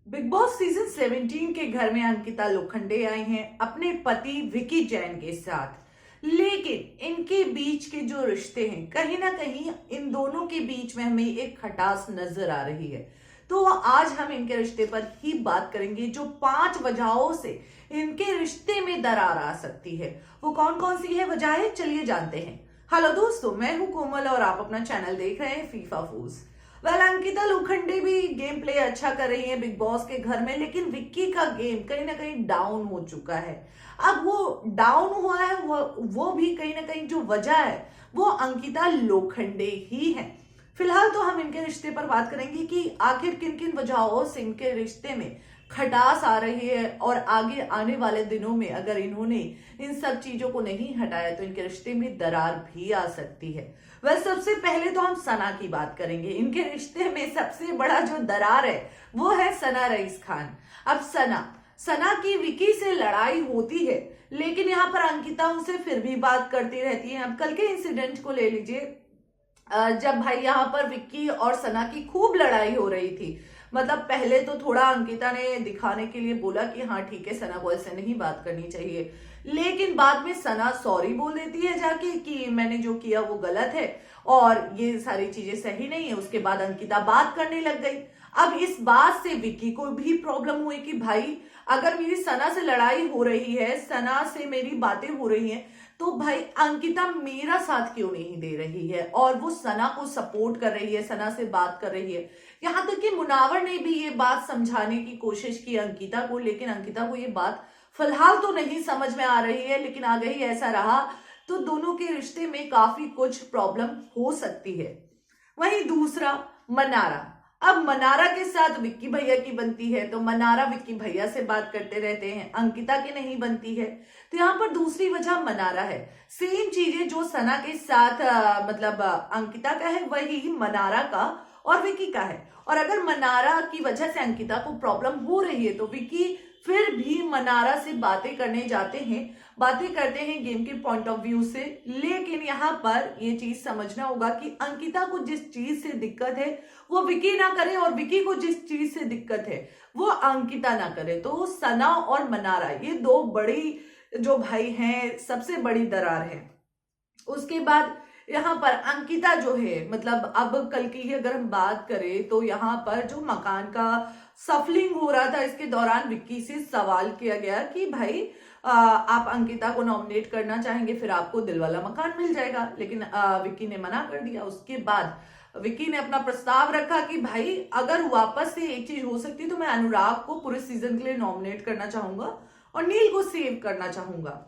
Big boss season 17 के घर में अंकिता लोखंडे आई हैं अपने पति विकी जैन के साथ। लेकिन इनके बीच के जो रिश्ते हैं, कहीं ना कहीं इन दोनों के बीच में हमें एक खटास नजर आ रही है। तो आज हम इनके रिश्ते पर ही बात करेंगे, जो 5 वजहों से इनके रिश्ते में दरार आ सकती है। वो कौन कौन सी है वजहें, चलिए जानते हैं। हेलो दोस्तों, मैं हूं कोमल और आप अपना चैनल देख रहे हैं फीफा फूज। अंकिता लोखंडे भी गेम प्ले अच्छा कर रही है बिग बॉस के घर में, लेकिन विक्की का गेम कहीं ना कहीं डाउन हो चुका है। अब वो डाउन हुआ है, वो भी कहीं ना कहीं जो वजह है वो अंकिता लोखंडे ही है। फिलहाल तो हम इनके रिश्ते पर बात करेंगे कि आखिर किन किन वजहों से इनके रिश्ते में खटास आ रही है, और आगे आने वाले दिनों में अगर इन्होंने इन सब चीजों को नहीं हटाया तो इनके रिश्ते में दरार भी आ सकती है। सबसे पहले तो हम सना की बात करेंगे। इनके रिश्ते में सबसे बड़ा जो दरार है वो है सना रईस खान। अब सना की विकी से लड़ाई होती है, लेकिन यहाँ पर अंकिता उनसे फिर भी बात करती रहती है। अब कल के इंसिडेंट को ले लीजिए, जब भाई यहाँ पर विक्की और सना की खूब लड़ाई हो रही थी। मतलब पहले तो थोड़ा अंकिता ने दिखाने के लिए बोला कि हाँ ठीक है, सना को ऐसे नहीं बात करनी चाहिए, लेकिन बाद में सना सॉरी बोल देती है जाके कि मैंने जो किया वो गलत है और ये सारी चीजें सही नहीं है। उसके बाद अंकिता बात करने लग गई। अब इस बात से विक्की को भी प्रॉब्लम हुई कि भाई अगर मेरी सना से लड़ाई हो रही है, सना से मेरी बातें हो रही हैं, तो भाई अंकिता मेरा साथ क्यों नहीं दे रही है, और वो सना को सपोर्ट कर रही है, सना से बात कर रही है। यहां तक कि मुनावर ने भी ये बात समझाने की कोशिश की अंकिता को, लेकिन अंकिता को ये बात फिलहाल तो नहीं समझ में आ रही है। लेकिन आगे ही ऐसा रहा तो दोनों के रिश्ते में काफी कुछ प्रॉब्लम हो सकती है। वहीं दूसरा, मनारा। अब मनारा के साथ विक्की भैया की बनती है, तो मनारा विक्की भैया से बात करते रहते हैं, अंकिता की नहीं बनती है। तो यहाँ पर दूसरी वजह मनारा है। सेम चीजें जो सना के साथ अंकिता का है, वही मनारा का और विक्की का है। और अगर मनारा की वजह से अंकिता को प्रॉब्लम हो रही है तो विक्की फिर भी मनारा से बातें करने जाते हैं, बातें करते हैं गेम के पॉइंट ऑफ व्यू से। लेकिन यहाँ पर ये चीज समझना होगा कि अंकिता को जिस चीज से दिक्कत है वो विक्की ना करे, और विक्की को जिस चीज से दिक्कत है वो अंकिता ना करे। तो सना और मनारा, ये दो बड़ी जो भाई हैं, सबसे बड़ी दरार है। उसके बाद यहाँ पर अंकिता जो है, मतलब अब कल की ही अगर हम बात करें तो यहाँ पर जो मकान का सफलिंग हो रहा था, इसके दौरान विक्की से सवाल किया गया कि भाई आप अंकिता को नॉमिनेट करना चाहेंगे, फिर आपको दिलवाला मकान मिल जाएगा। लेकिन विक्की ने मना कर दिया। उसके बाद विक्की ने अपना प्रस्ताव रखा कि भाई अगर वापस से एक चीज हो सकती तो मैं अनुराग को पूरे सीजन के लिए नॉमिनेट करना चाहूंगा और नील को सेव करना चाहूंगा।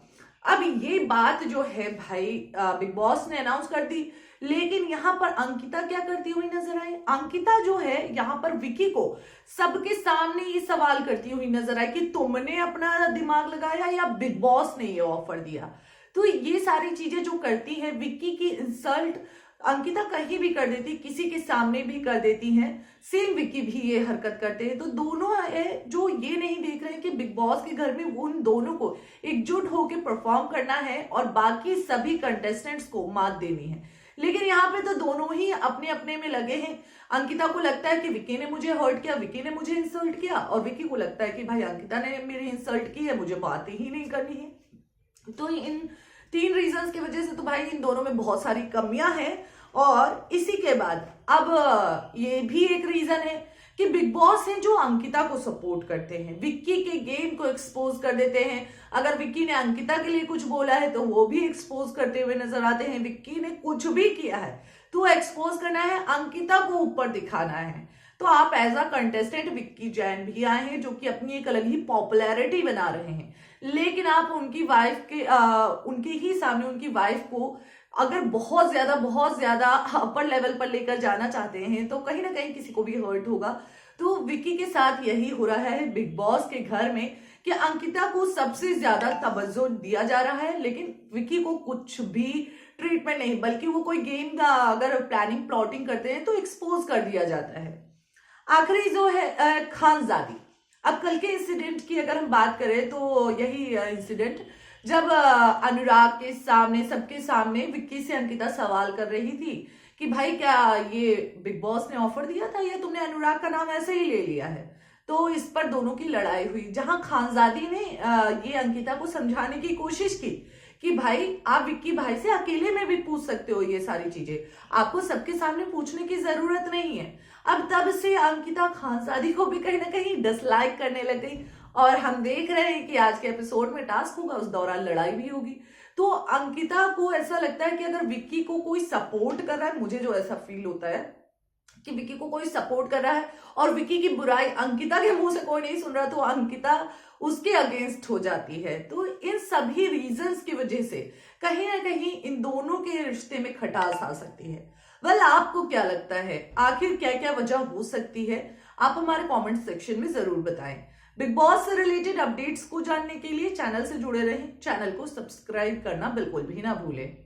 अब ये बात जो है भाई बिग बॉस ने अनाउंस कर दी, लेकिन यहाँ पर अंकिता क्या करती हुई नजर आई। अंकिता जो है यहाँ पर विकी को सबके सामने ये सवाल करती हुई नजर आई कि तुमने अपना दिमाग लगाया या बिग बॉस ने ये ऑफर दिया। तो ये सारी चीजें जो करती है, विक्की की इंसल्ट अंकिता कहीं भी कर देती, किसी के सामने भी कर देती हैं। सेम विक्की भी ये हरकत करते हैं। तो दोनों है जो ये नहीं देख रहे हैं कि बिग बॉस के घर में उन दोनों को एकजुट होकर परफॉर्म करना है और बाकी सभी कंटेस्टेंट्स को मात देनी है। लेकिन यहाँ पे तो दोनों ही अपने अपने में लगे हैं। अंकिता को लगता है कि विक्की ने मुझे हर्ट किया, विक्की ने मुझे इंसल्ट किया, और विक्की को लगता है कि भाई अंकिता ने मेरी इंसल्ट की है, मुझे बात ही नहीं करनी है। तो इन 3 रीजंस की वजह से तो भाई इन दोनों में बहुत सारी कमियां हैं। और इसी के बाद अब ये भी एक रीजन है कि बिग बॉस हैं जो अंकिता को सपोर्ट करते हैं, विक्की के गेम को एक्सपोज कर देते हैं। अगर विक्की ने अंकिता के लिए कुछ बोला है तो वो भी एक्सपोज करते हुए नजर आते हैं। विक्की ने कुछ भी किया है तो एक्सपोज करना है, अंकिता को ऊपर दिखाना है। तो आप as a contestant Vicky Jain भी आए हैं, जो कि अपनी एक अलग ही पॉपुलैरिटी बना रहे हैं। लेकिन आप उनकी वाइफ के उनके ही सामने उनकी वाइफ को अगर बहुत ज्यादा अपर लेवल पर लेकर जाना चाहते हैं तो कहीं ना कहीं किसी को भी हर्ट होगा। तो विक्की के साथ यही हो रहा है बिग बॉस के घर में कि अंकिता को सबसे ज्यादा तवज्जो दिया जा रहा है, लेकिन विक्की को कुछ भी ट्रीटमेंट नहीं, बल्कि वो कोई गेम का अगर प्लानिंग प्लॉटिंग करते हैं तो एक्सपोज कर दिया जाता है। आखिरी जो है खानजादी। अब कल के इंसिडेंट की अगर हम बात करें तो यही इंसिडेंट, जब अनुराग के सामने सबके सामने विक्की से अंकिता सवाल कर रही थी कि भाई क्या ये बिग बॉस ने ऑफर दिया था या तुमने अनुराग का नाम ऐसे ही ले लिया है। तो इस पर दोनों की लड़ाई हुई, जहां खानजादी ने ये अंकिता को समझाने की कोशिश की कि भाई आप विक्की भाई से अकेले में भी पूछ सकते हो, ये सारी चीजें आपको सबके सामने पूछने की जरूरत नहीं है। अब तब से अंकिता खानजादी को भी कहीं ना कहीं डिसलाइक करने लग गई, और हम देख रहे हैं कि आज के एपिसोड में टास्क होगा, उस दौरान लड़ाई भी होगी। तो अंकिता को ऐसा लगता है कि अगर विक्की को कोई सपोर्ट कर रहा है, मुझे जो ऐसा फील होता है कि विक्की को कोई सपोर्ट कर रहा है और विक्की की बुराई अंकिता के मुंह से कोई नहीं सुन रहा, तो अंकिता उसके अगेंस्ट हो जाती है। तो इन सभी रीजंस की वजह से कहीं ना कहीं इन दोनों के रिश्ते में खटास आ सकती है। वेल, आपको क्या लगता है, आखिर क्या क्या वजह हो सकती है? आप हमारे कमेंट सेक्शन में जरूर बताएं। बिग बॉस से रिलेटेड अपडेट्स को जानने के लिए चैनल से जुड़े रहें, चैनल को सब्सक्राइब करना बिल्कुल भी ना भूलें।